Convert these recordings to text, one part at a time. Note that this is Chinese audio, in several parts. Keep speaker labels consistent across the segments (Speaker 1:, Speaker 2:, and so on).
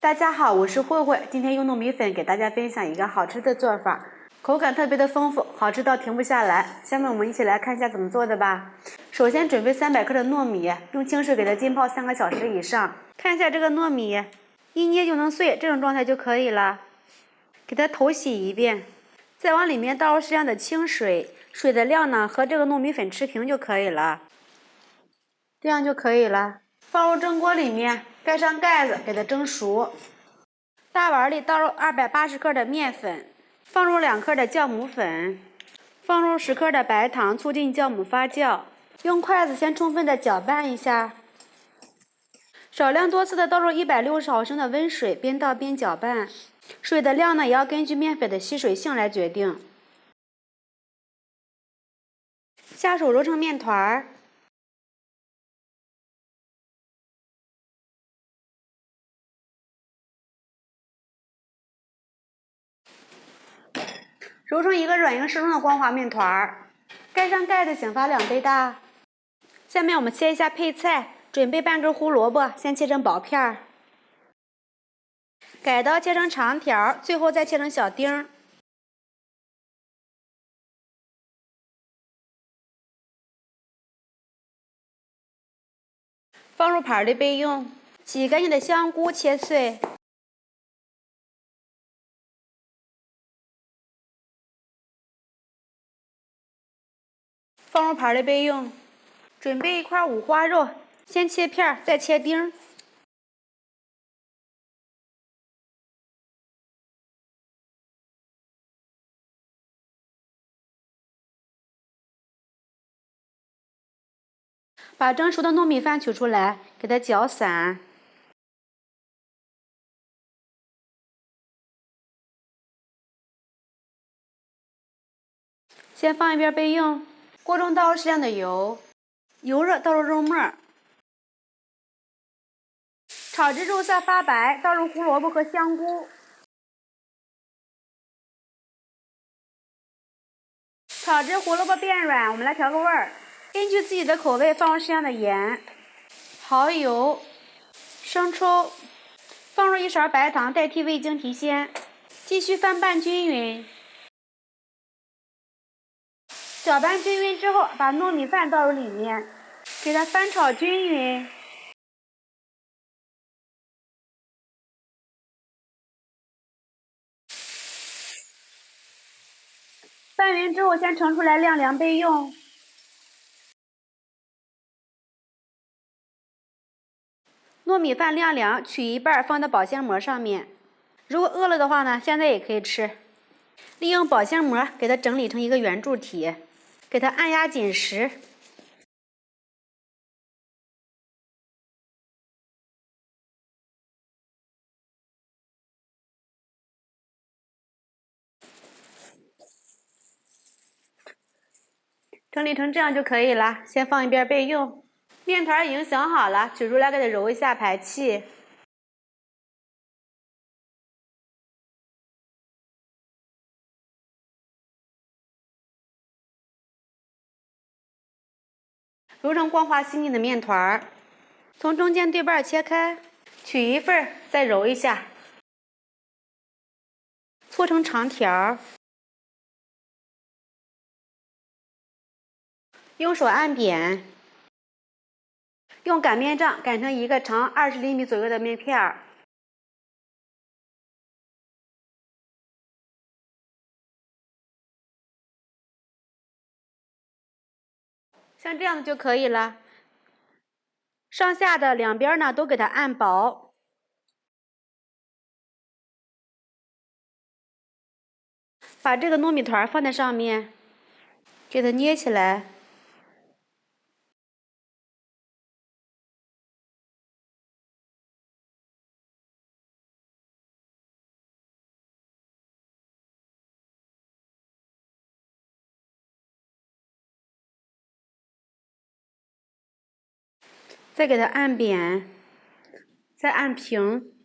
Speaker 1: 大家好，我是慧慧，今天用糯米粉给大家分享一个好吃的做法，口感特别的丰富，好吃到停不下来。下面我们一起来看一下怎么做的吧。首先准备300克的糯米，用清水给它浸泡3个小时以上。看一下这个糯米，一捏就能碎，这种状态就可以了。给它头洗一遍，再往里面倒入适量的清水，水的量呢和这个糯米粉持平就可以了。这样就可以了。放入蒸锅里面，盖上盖子，给它蒸熟。大碗里倒入280克的面粉，放入2克的酵母粉，放入10克的白糖，促进酵母发酵。用筷子先充分的搅拌一下，少量多次的倒入160毫升的温水，边倒边搅拌。水的量呢，也要根据面粉的吸水性来决定。下手揉成面团儿。揉成一个软硬适中的光滑面团儿，盖上盖子，醒发2倍大。下面我们切一下配菜，准备半根胡萝卜，先切成薄片儿，改刀切成长条，最后再切成小丁儿。放入盘里备用。洗干净的香菇切碎。放入盘里备用。准备一块五花肉，先切片，再切丁。把蒸熟的糯米饭取出来，给它搅散。先放一边备用。锅中倒入适量的油，油热倒入肉末，炒至肉色发白，倒入胡萝卜和香菇。炒至胡萝卜变软，我们来调个味儿，根据自己的口味放入适量的盐、蚝油、生抽，放入1勺白糖代替味精提鲜，继续翻拌均匀。搅拌均匀之后，把糯米饭倒入里面，给它翻炒均匀。拌匀之后，先盛出来晾凉备用。糯米饭晾凉，取一半放到保鲜膜上面。如果饿了的话呢，现在也可以吃。利用保鲜膜给它整理成一个圆柱体，给它按压紧实。整理成这样就可以了，先放一边备用。面团已经醒好了，取出来给它揉一下排气。揉成光滑细腻的面团，从中间对半切开，取一份再揉一下，搓成长条，用手按扁，用擀面杖擀成一个长20厘米左右的面片儿。像这样的就可以了。上下的两边呢都给它按薄。把这个糯米团放在上面，给它捏起来。再给它按扁，再按平，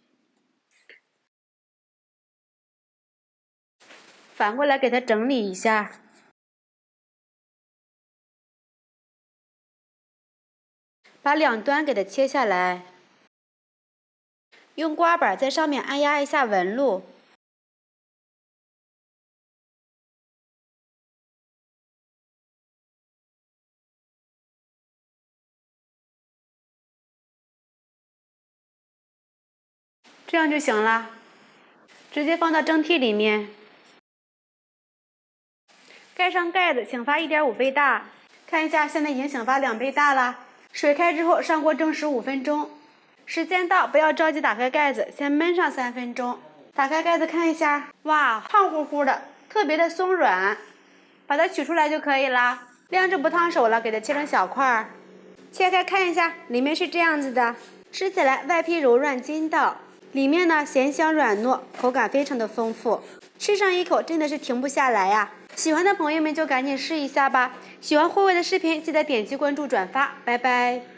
Speaker 1: 反过来给它整理一下。把两端给它切下来，用刮板在上面按压一下纹路。这样就行了，直接放到蒸屉里面，盖上盖子，醒发1.5倍大。看一下，现在已经醒发2倍大了。水开之后上锅蒸15分钟，时间到，不要着急打开盖子，先焖上3分钟。打开盖子看一下，哇，胖乎乎的，特别的松软，把它取出来就可以了。晾着不烫手了，给它切成小块，切开看一下，里面是这样子的，吃起来外皮柔软筋道。里面呢咸香软糯，口感非常的丰富，吃上一口真的是停不下来呀！喜欢的朋友们就赶紧试一下吧。喜欢慧慧的视频，记得点击关注转发，拜拜。